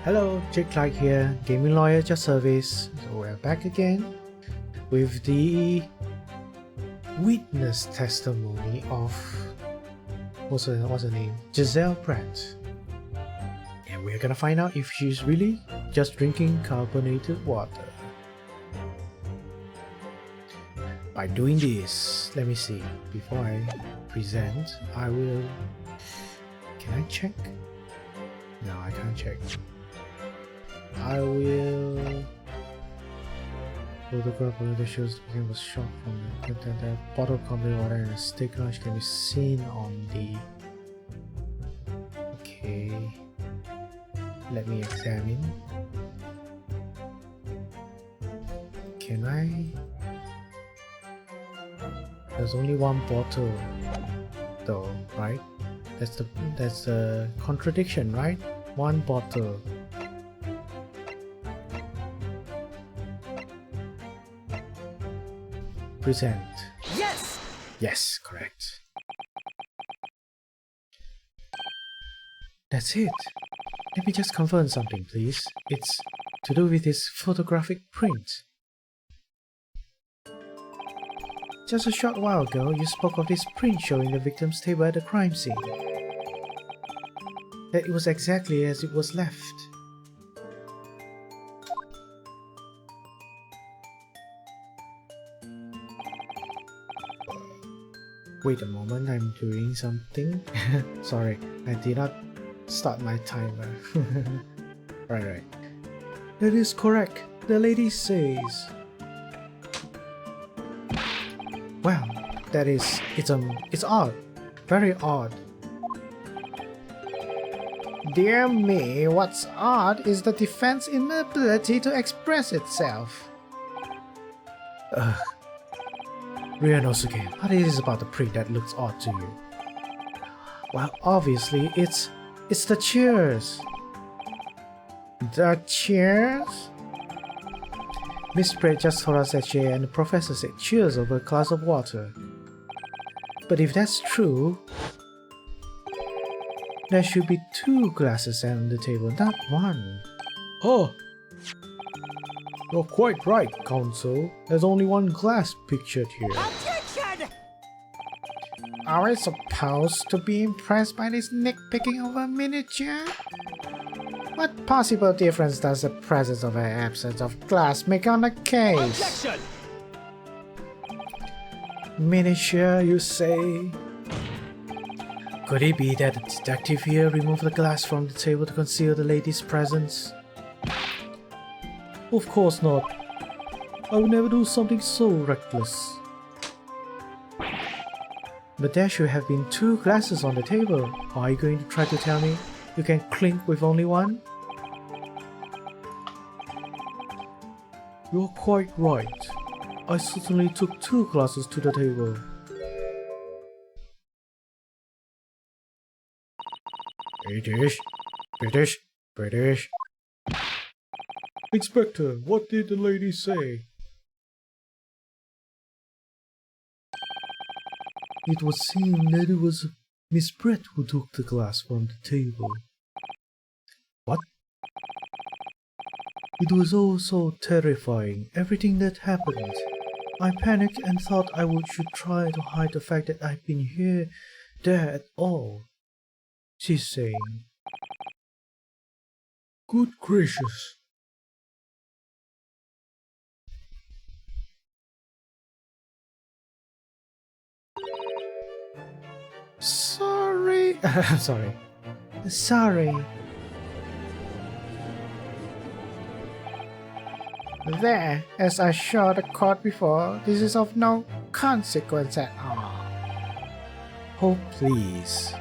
Hello, Jake Clark here, gaming lawyer at your service. So we're back again with the witness testimony of what's her name? Giselle Pratt. And we're gonna find out if she's really just drinking carbonated water. By doing this, let me see. Before I present, I will. Can I check? No, I can't check. I will photograph one of the shows the was shot from the bottle of combined water and a stick launch can be seen on the. Okay, let me examine. Can I? There's only one bottle, though, right? That's the contradiction, right? One bottle. Present. Yes! Yes, correct. That's it. Let me just confirm something, please. It's to do with this photographic print. Just a short while ago, you spoke of this print showing the victim's table at the crime scene. That it was exactly as it was left. Wait a moment, I'm doing something. Sorry, I did not start my timer. Right. That is correct, the lady says. Well, it's odd. Very odd. Dear me, what's odd is the defense's inability to express itself. Ryanosuke, what is it about the print that looks odd to you? Well, obviously, it's the cheers. The cheers? Miss Pratt just told us that she and the professor said cheers over a glass of water. But if that's true, there should be 2 glasses on the table, not 1. Oh! You're quite right, Counsel. There's only 1 glass pictured here. Objection! Are we supposed to be impressed by this nitpicking of a miniature? What possible difference does the presence or absence of glass make on the case? Objection! Miniature, you say? Could it be that the detective here removed the glass from the table to conceal the lady's presence? Of course not. I would never do something so reckless. But there should have been 2 glasses on the table. Are you going to try to tell me you can clink with only 1? You're quite right. I certainly took 2 glasses to the table. British. Inspector, what did the lady say? It would seem that it was Miss Pratt who took the glass from the table. What? It was all so terrifying, everything that happened. I panicked and thought should try to hide the fact that I've been there at all. She's saying. Good gracious. Sorry. Sorry. There, as I showed the court before, this is of no consequence at all. Oh, please.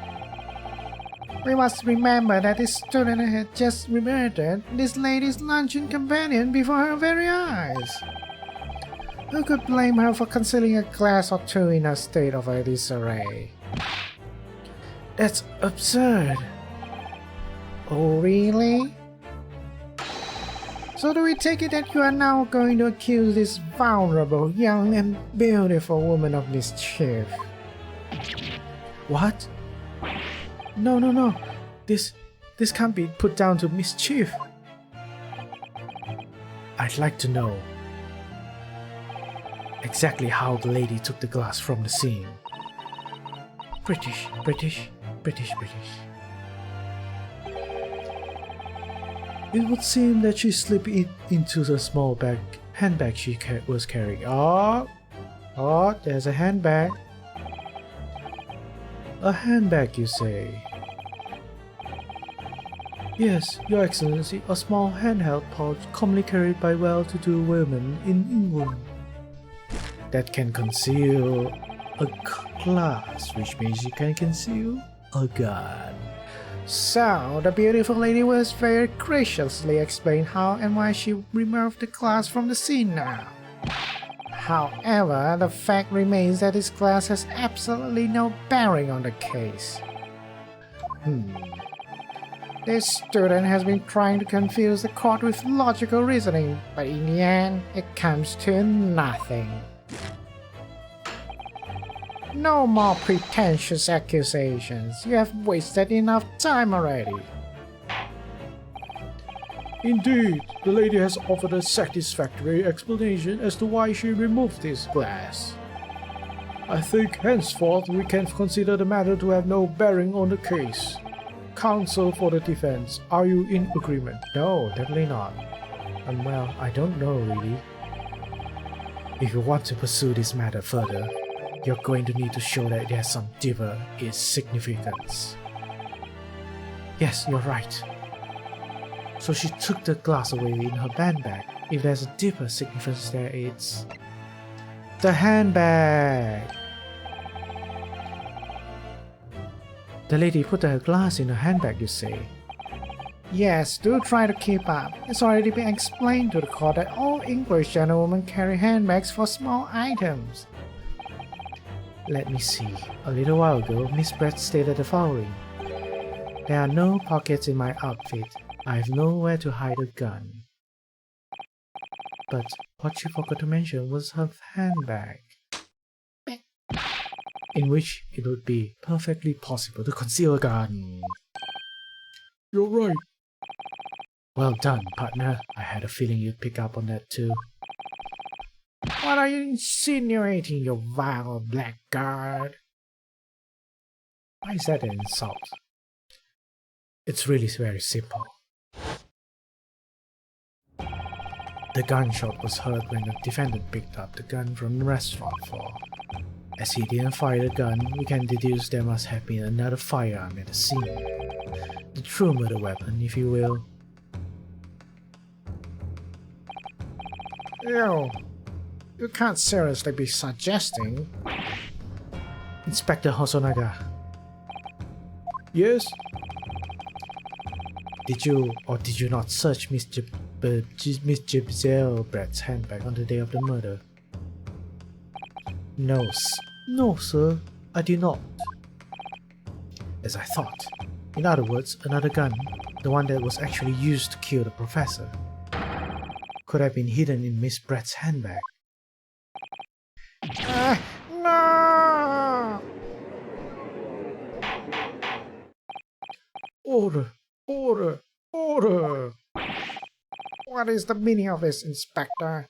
We must remember that this student had just murdered this lady's luncheon companion before her very eyes. Who could blame her for concealing a glass or 2 in a state of disarray? That's absurd. Oh, really? So do we take it that you are now going to accuse this vulnerable, young and beautiful woman of mischief? What? No. This can't be put down to mischief. I'd like to know exactly how the lady took the glass from the scene. British. It would seem that she slipped it into the small handbag she was carrying. Oh, there's a handbag. A handbag, you say? Yes, Your Excellency, a small handheld pouch commonly carried by well-to-do women in England. That can conceal a glass, which means you can conceal a gun. So, the beautiful lady was very graciously explained how and why she removed the glass from the scene now. However, the fact remains that this glass has absolutely no bearing on the case. This student has been trying to confuse the court with logical reasoning, but in the end, it comes to nothing. No more pretentious accusations. You have wasted enough time already. Indeed, the lady has offered a satisfactory explanation as to why she removed this glass. I think henceforth we can consider the matter to have no bearing on the case. Counsel for the defense, are you in agreement? No, definitely not. Well, I don't know really. If you want to pursue this matter further, you're going to need to show that there's some deeper significance. Yes, you're right. So she took the glass away in her handbag. If there's a deeper significance there, it's the handbag. The lady put her glass in her handbag, you say? Yes, do try to keep up. It's already been explained to the court that all English gentlewomen carry handbags for small items. Let me see. A little while ago, Miss Brett stated the following. There are no pockets in my outfit. I have nowhere to hide a gun. But what she forgot to mention was her handbag, in which it would be perfectly possible to conceal a gun. You're right. Well done, partner. I had a feeling you'd pick up on that too. What are you insinuating, you vile blackguard? Why is that an insult? It's really very simple. The gunshot was heard when the defendant picked up the gun from the restaurant floor. As he didn't fire the gun, we can deduce there must have been another firearm at the scene. The true murder weapon, if you will. Ew. You can't seriously be suggesting. Inspector Hosonaga. Yes? Did you or did you not search Miss Giselle Brett's handbag on the day of the murder? No, sir, I did not. As I thought. In other words, another gun, the one that was actually used to kill the professor, could have been hidden in Miss Brett's handbag. No! Order! Order! Order! What is the meaning of this, Inspector?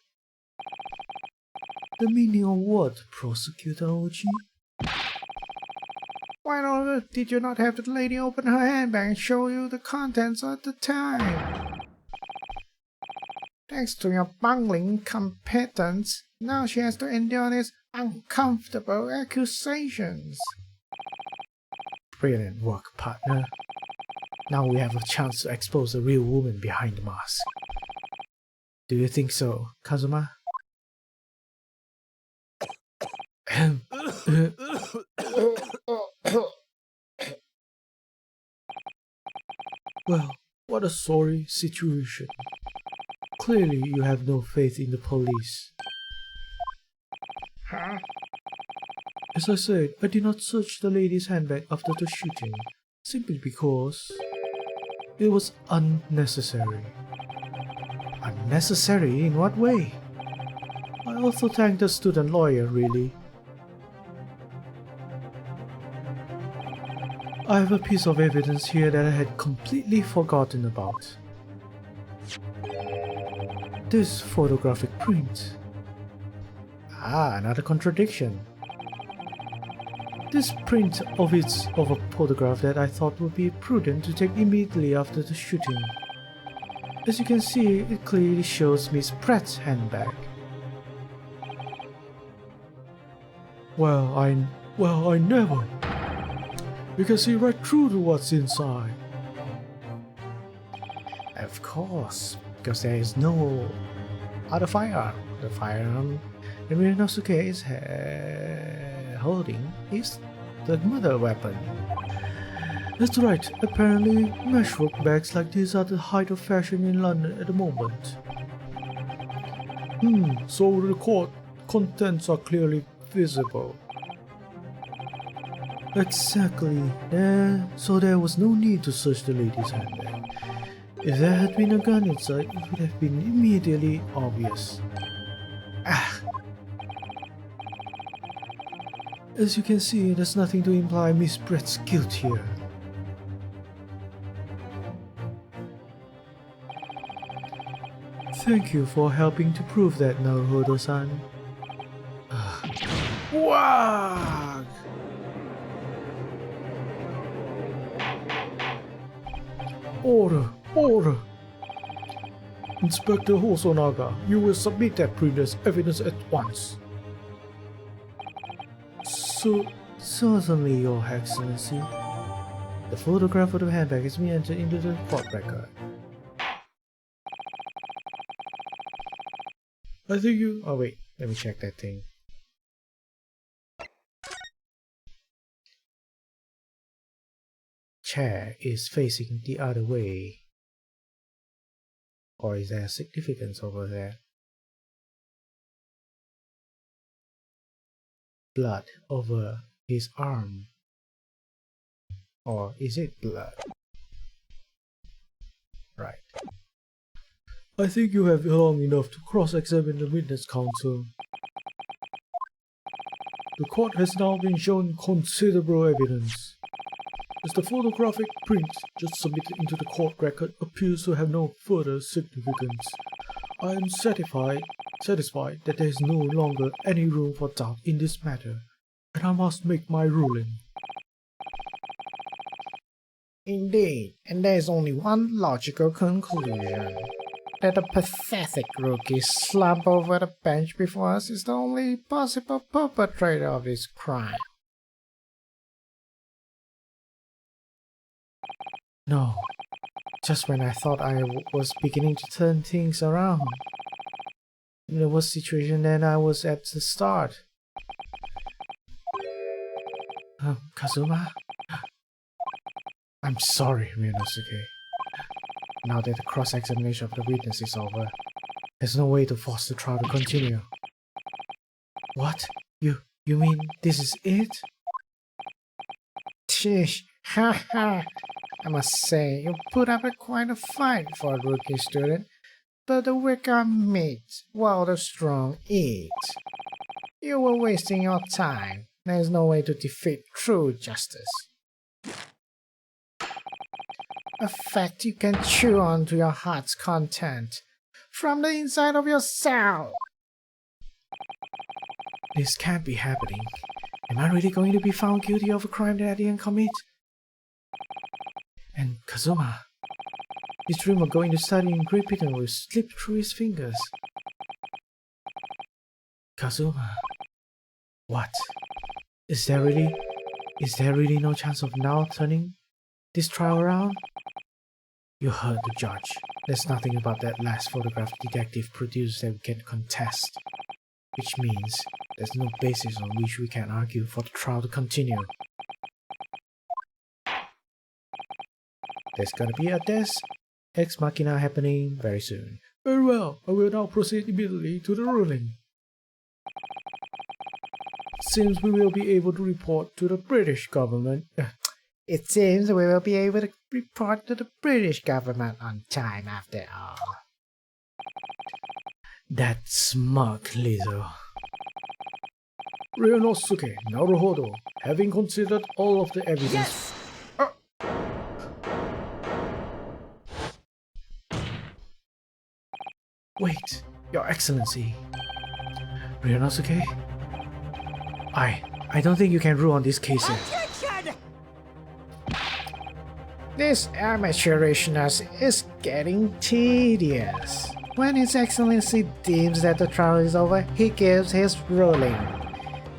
The meaning of what, Prosecutor Auchi? Why on earth did you not have the lady open her handbag and show you the contents at the time? Thanks to your bungling incompetence, now she has to endure these uncomfortable accusations. Brilliant work, partner. Now we have a chance to expose the real woman behind the mask. Do you think so, Kazuma? Well, what a sorry situation. Clearly you have no faith in the police. Huh? As I said, I did not search the lady's handbag after the shooting, simply because it was unnecessary. Unnecessary in what way? I also thank the student lawyer, really. I have a piece of evidence here that I had completely forgotten about. this photographic print. Ah, another contradiction. This print of a photograph that I thought would be prudent to take immediately after the shooting. As you can see, it clearly shows Miss Pratt's handbag. Well, I never. You can see right through to what's inside. Of course, because there is no other firearm. The firearm that Minosuke is holding is the murder weapon. That's right, apparently meshwork bags like these are the height of fashion in London at the moment. So the contents are clearly visible. Exactly, so there was no need to search the lady's handbag. If there had been a gun inside, it would have been immediately obvious. As you can see, there's nothing to imply Miss Brett's guilt here. Thank you for helping to prove that, Naruhodo-san. Wag! Order! Order! Inspector Hosonaga, you will submit that print as evidence at once. Certainly, Your Excellency. The photograph of the handbag has been entered into the court record. I think you... Oh wait, let me check that thing. Chair is facing the other way. Or is there significance over there? Blood over his arm. Or is it blood? Right. I think you have long enough to cross-examine the witness counsel. The court has now been shown considerable evidence. As the photographic print just submitted into the court record appears to have no further significance, I am satisfied that there is no longer any room for doubt in this matter, and I must make my ruling. Indeed, and there is only one logical conclusion. That the pathetic rookie slumped over the bench before us is the only possible perpetrator of this crime. No, just when I thought I was beginning to turn things around. In the worst situation than I was at the start. Kazuma? I'm sorry, Minosuke. Now that the cross-examination of the witness is over, there's no way to force the trial to continue. What? You mean this is it? Tish, haha. I must say, you put up quite a fight for a rookie student, but the weak are meat, while the strong eat. You were wasting your time. There's no way to defeat true justice. A fact you can chew on to your heart's content, from the inside of your cell. This can't be happening. Am I really going to be found guilty of a crime that I didn't commit? And Kazuma, his dream of going to study in Great Britain will slip through his fingers. Kazuma, what? Is there really no chance of now turning this trial around? You heard the judge. There's nothing about that last photograph detective produced that we can contest. Which means there's no basis on which we can argue for the trial to continue. There's gonna be a test ex machina happening very soon. Very well, I will now proceed immediately to the ruling. Seems we will be able to report to the British government. It seems we will be able to report to the British government on time after all. That smug little. Ryunosuke, Naruhodo, having considered all of the evidence. Yes! Wait, Your Excellency. Ryunosuke? I don't think you can rule on this case yet. Attention! This amateurishness is getting tedious. When His Excellency deems that the trial is over, he gives his ruling.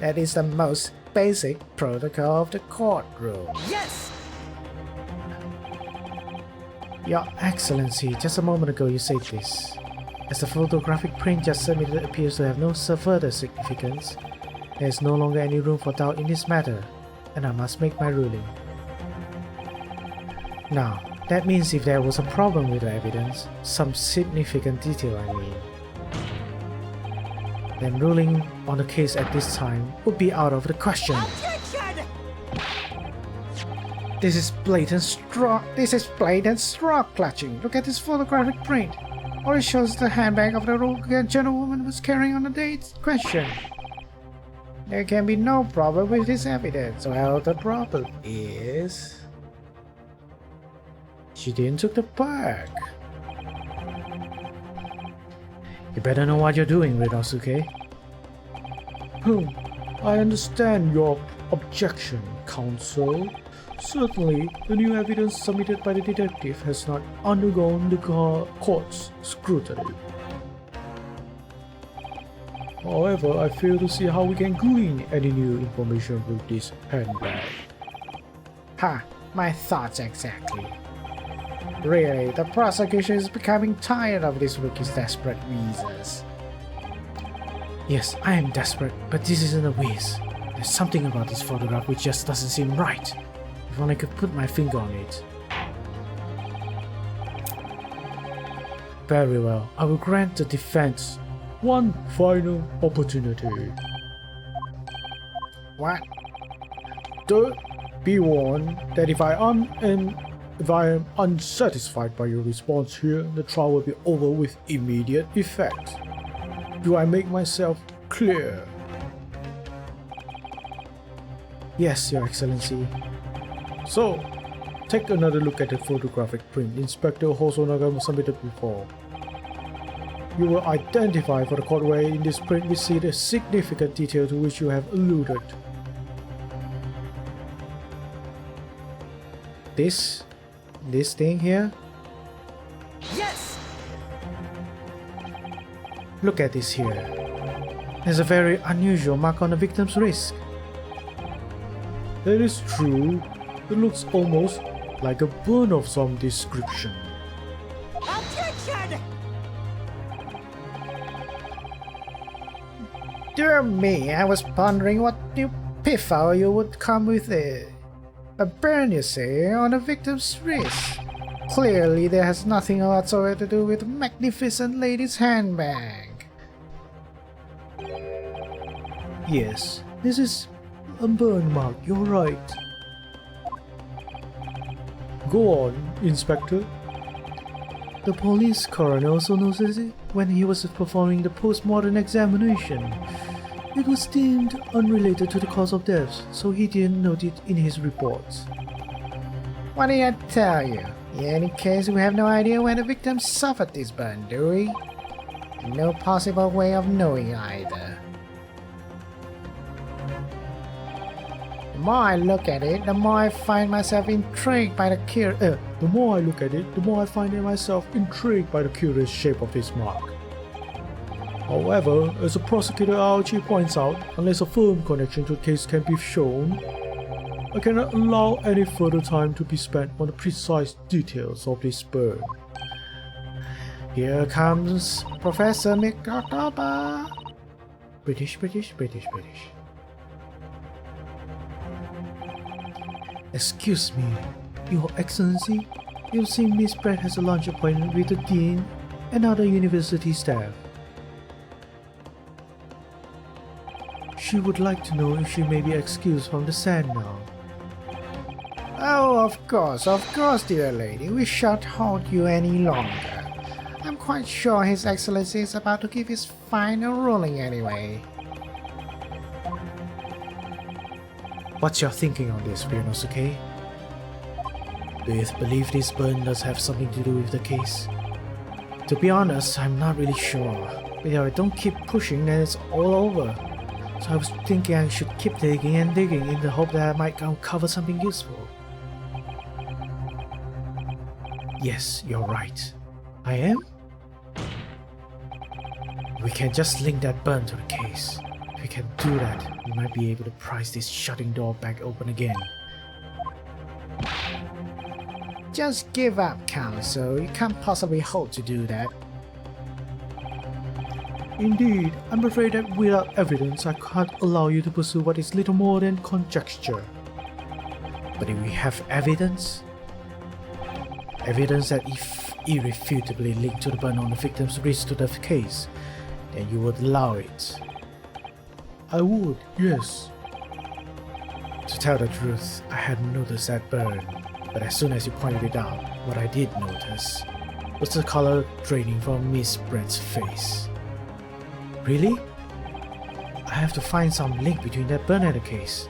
That is the most basic protocol of the courtroom. Yes! Your Excellency, just a moment ago you said this. As the photographic print just submitted appears to have no further significance, there is no longer any room for doubt in this matter, and I must make my ruling. Now, that means if there was a problem with the evidence, some significant detail I mean, then ruling on the case at this time would be out of the question. Attention! This is blatant straw clutching. Look at this photographic print. All it shows the handbag of the gentlewoman was carrying on the date question. There can be no problem with this evidence. Well, the problem is she didn't took the bag. You better know what you're doing, Ryunosuke. I understand your objection, counsel. Certainly, the new evidence submitted by the detective has not undergone the court's scrutiny. However, I fail to see how we can glean any new information with this handbag. Ha! My thoughts exactly. Really, the prosecution is becoming tired of this rookie's desperate reasons. Yes, I am desperate, but this isn't a whiz. There's something about this photograph which just doesn't seem right. If only I could put my finger on it. Very well, I will grant the defense one final opportunity. What? Don't be warned that if I am unsatisfied by your response here, the trial will be over with immediate effect. Do I make myself clear? Yes, Your Excellency. So, take another look at the photographic print Inspector Hosonaga submitted before. You will identify for the court where in this print we see the significant detail to which you have alluded. This thing here? Yes! Look at this here. There's a very unusual mark on the victim's wrist. That is true. It looks almost like a burn of some description. Attention! Dear me, I was pondering what new piffle you would come with it. A burn, you say, on a victim's wrist. Clearly there has nothing whatsoever to do with the magnificent lady's handbag. Yes, this is a burn mark, you're right. Go on, Inspector. The police coroner also noticed it when he was performing the post-mortem examination. It was deemed unrelated to the cause of death, so he didn't note it in his reports. What did I tell you? In any case, we have no idea when the victim suffered this burn, do we? And no possible way of knowing either. The more I look at it, the more I find myself intrigued by the curious shape of this mark. However, as the prosecutor Auchi points out, unless a firm connection to the case can be shown, I cannot allow any further time to be spent on the precise details of this burn. Here comes Professor Mikotoba. British. Excuse me, Your Excellency. You've seen Miss Pratt has a lunch appointment with the Dean and other university staff. She would like to know if she may be excused from the stand now. Oh, of course, dear lady. We shan't hold you any longer. I'm quite sure His Excellency is about to give his final ruling anyway. What's your thinking on this, Ryunosuke? Do you believe this burn does have something to do with the case? To be honest, I'm not really sure. But if I don't keep pushing, then it's all over. So I was thinking I should keep digging and digging in the hope that I might uncover something useful. Yes, you're right. I am? We can just link that burn to the case. If we can do that, we might be able to prise this shutting door back open again. Just give up, Council. You can't possibly hope to do that. Indeed, I'm afraid that without evidence, I can't allow you to pursue what is little more than conjecture. But if we have evidence that if irrefutably linked to the burn on the victim's wrist to the case, then you would allow it. I would, yes. To tell the truth, I hadn't noticed that burn, but as soon as you pointed it out, what I did notice was the color draining from Miss Brett's face. Really? I have to find some link between that burn and the case.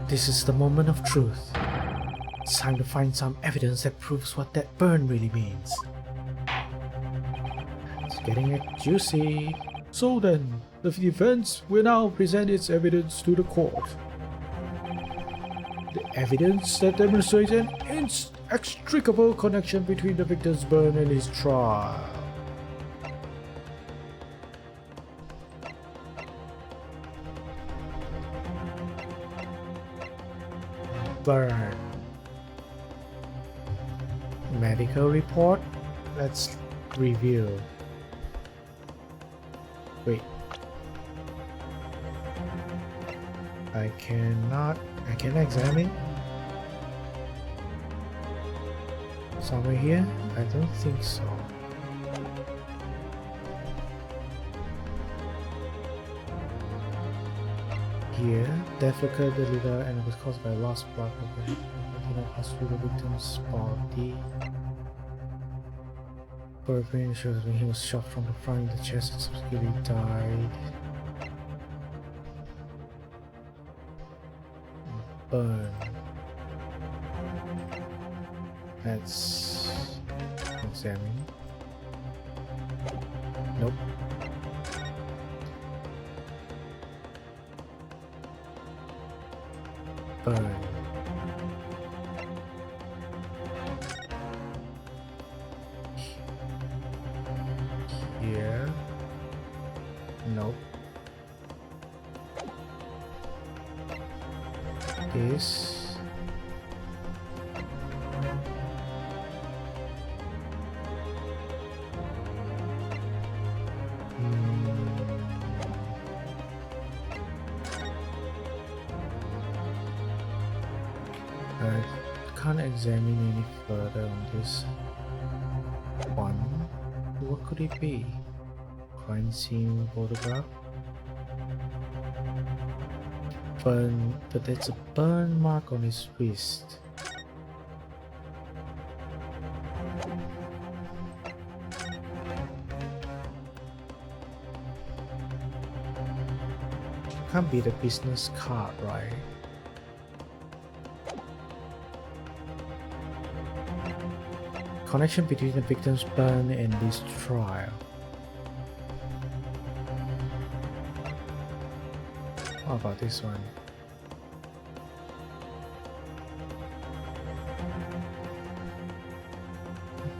This is the moment of truth. It's time to find some evidence that proves what that burn really means. It's getting juicy. So then, the defense will now present its evidence to the court. The evidence that demonstrates an inextricable connection between the victim's burn and his trial. Burn. Medical report. Let's review. Wait. I can examine. Somewhere here? I don't think so. Here, death occurred the liver and was caused by lost blood of the hospital victim's body. Burn shows when he was shot from the front in the chest and subsequently died. Burn. Let's examine. Nope. Burn. Here. Nope. This. I can't examine any further on this one. What could it be? Crime scene photograph? Burn, but there's a burn mark on his wrist. Can't be the business card, right? Connection between the victim's burn and this trial. How about this one?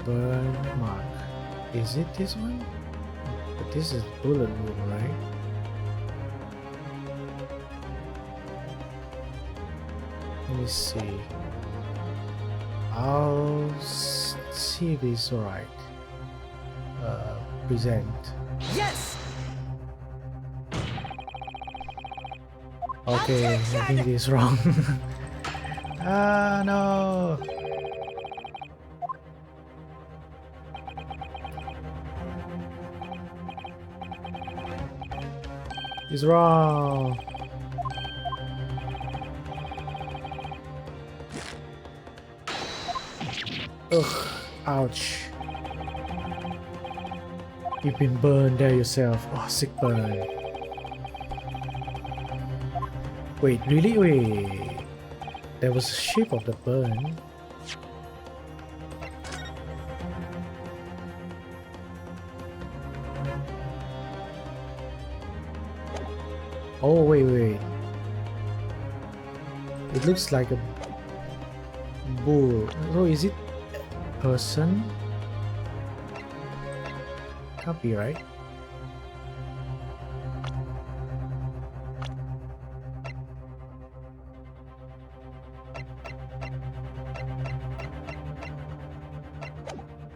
Burn mark. Is it this one? But this is bullet wound, right? Let me see. I'll see if it's alright. Present. Yes! Okay, I think it is wrong. Ah, no! It's wrong! Ugh, ouch. You've been burned there yourself. Oh, sick burn. Wait, really? Wait. There was a shape of the burn. Oh, wait. It looks like a bull. So is it a person? Can't be, right?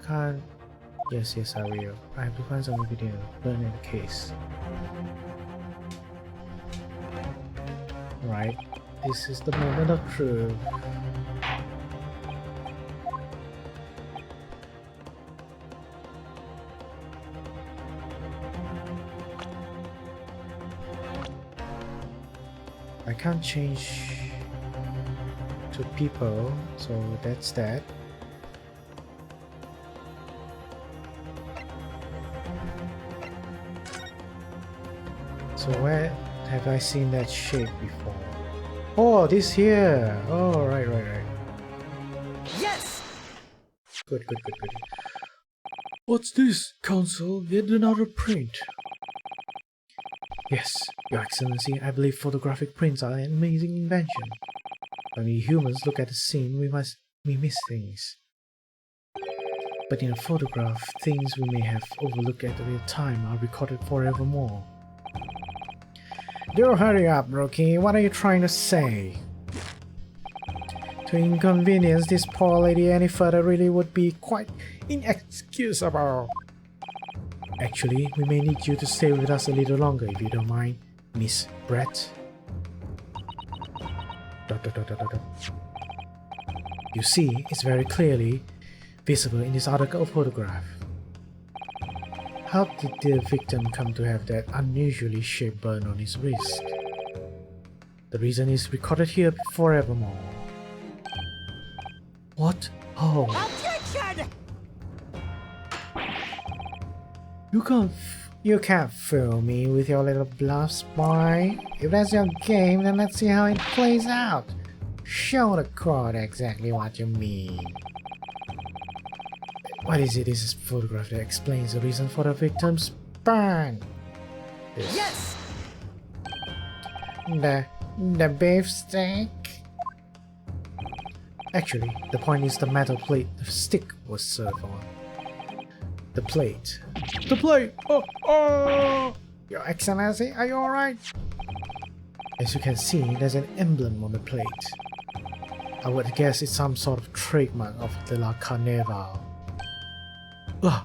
Can't. Yes, I will. I have to find some video. Burn in the case. Right. This is the moment of truth. I can't change to people, so that's that. So where have I seen that shape before? Oh, this here! Oh, right. Yes! Good. What's this, Council? Yet another print. Yes, Your Excellency, I believe photographic prints are an amazing invention. When we humans look at the scene, we miss things. But in a photograph, things we may have overlooked at the time are recorded forevermore. Do hurry up, Rookie. What are you trying to say? To inconvenience this poor lady any further really would be quite inexcusable. Actually, we may need you to stay with us a little longer if you don't mind, Miss Brett. You see, it's very clearly visible in this other photograph. How did the victim come to have that unusually shaped burn on his wrist? The reason is recorded here forevermore. What? Oh. Objection! You can't fool me with your little bluffs, boy. If that's your game, then let's see how it plays out. Show the court exactly what you mean. What is it? This is photograph that explains the reason for the victim's burn. Yes! The beefsteak? Actually, the point is the metal plate the stick was served on. The plate. The plate! Oh! Your Excellency, are you alright? As you can see, there's an emblem on the plate. I would guess it's some sort of trademark of the La Carnival. Ugh.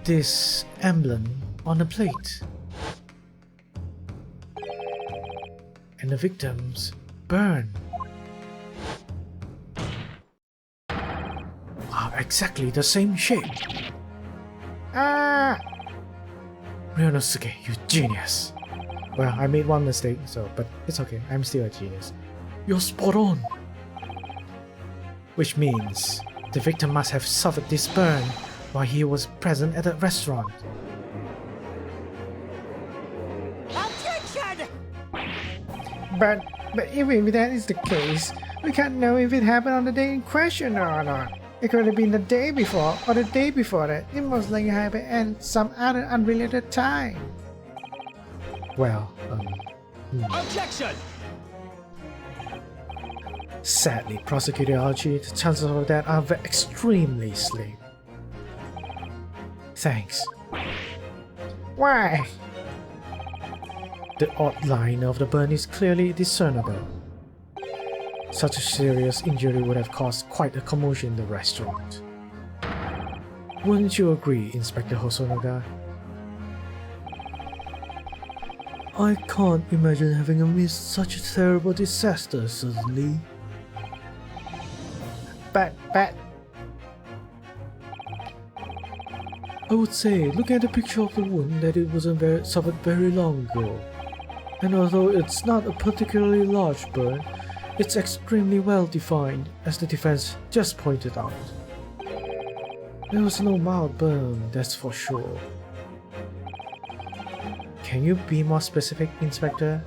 This emblem on the plate. And the victims burn. Wow, exactly the same shape. Ah! Ryonosuke, you genius. Well, I made one mistake, but it's okay, I'm still a genius. You're spot on. Which means the victim must have suffered this burn while he was present at the restaurant. Objection! But even if that is the case, we can't know if it happened on the day in question or not. It could have been the day before or the day before that. It most likely happened at some other unrelated time. Well, Objection! Sadly, Prosecutor Auchi, the chances of that are extremely slim. Thanks. Why? The odd line of the burn is clearly discernible. Such a serious injury would have caused quite a commotion in the restaurant. Wouldn't you agree, Inspector Hosonaga? I can't imagine having missed such a terrible disaster suddenly. But... I would say, look at the picture of the wound, that it wasn't suffered very long ago. And although it's not a particularly large burn, it's extremely well defined, as the defense just pointed out. There was no mild burn, that's for sure. Can you be more specific, Inspector?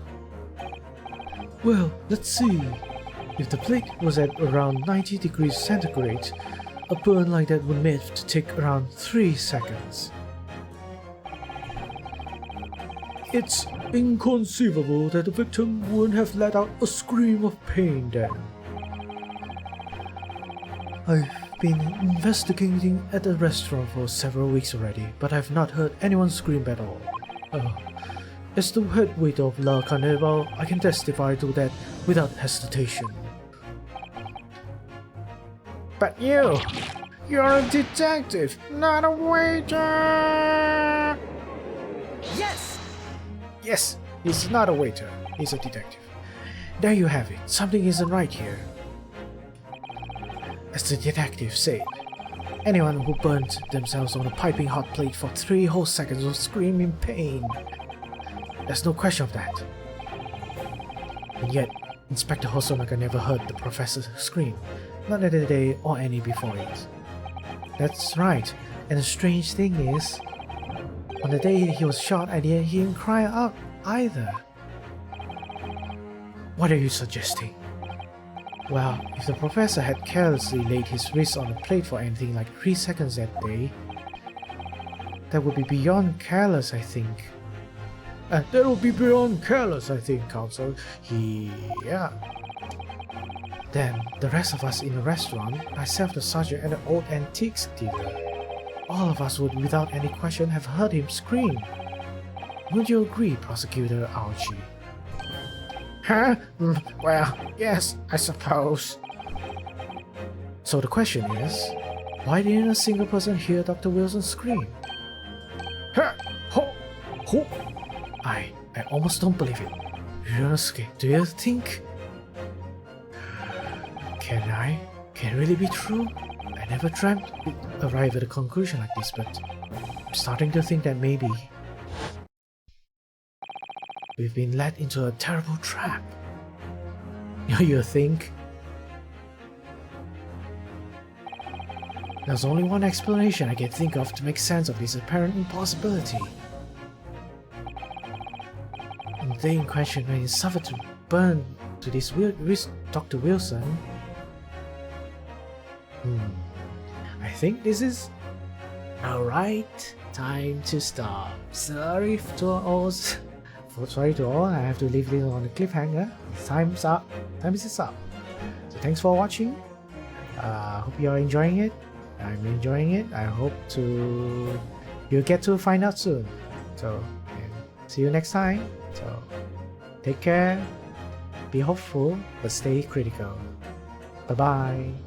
Well, let's see. If the plate was at around 90 degrees centigrade, a burn like that would need to take around 3 seconds. It's inconceivable that the victim wouldn't have let out a scream of pain then. I've been investigating at the restaurant for several weeks already, but I've not heard anyone scream at all. As the head waiter of La Carnival, I can testify to that without hesitation. But you're a detective, not a waiter! Yes! Yes, he's not a waiter, he's a detective. There you have it, something isn't right here. As the detective said, anyone who burnt themselves on a piping hot plate for 3 whole seconds will scream in pain. There's no question of that. And yet, Inspector Hosonaga never heard the professor scream, not at the day or any before it. That's right, and the strange thing is, on the day he was shot, I didn't hear him cry out either. What are you suggesting? Well, if the professor had carelessly laid his wrist on the plate for anything like 3 seconds that day, that would be beyond careless, I think. That would be beyond careless, I think, Counsel. Yeah. Then, the rest of us in the restaurant, myself, the sergeant, and the old antiques dealer, all of us would, without any question, have heard him scream. Would you agree, Prosecutor Auchi? Huh? Well, yes, I suppose. So the question is, why didn't a single person hear Dr. Wilson scream? Huh? Ho! Ho! I almost don't believe it. Ryunosuke, do you think? Can it really be true? I never dreamt we'd arrive at a conclusion like this, but I'm starting to think that maybe we've been led into a terrible trap. You think? There's only one explanation I can think of to make sense of this apparent impossibility. On the day in question when he suffered to burn to this Dr. Wilson, I think this is alright. Time to stop. Sorry to all. I have to leave this on a cliffhanger. Time's up. Time is up. So thanks for watching. Hope you're enjoying it. I'm enjoying it. I hope you'll get to find out soon. So see you next time. So take care. Be hopeful, but stay critical. Bye bye.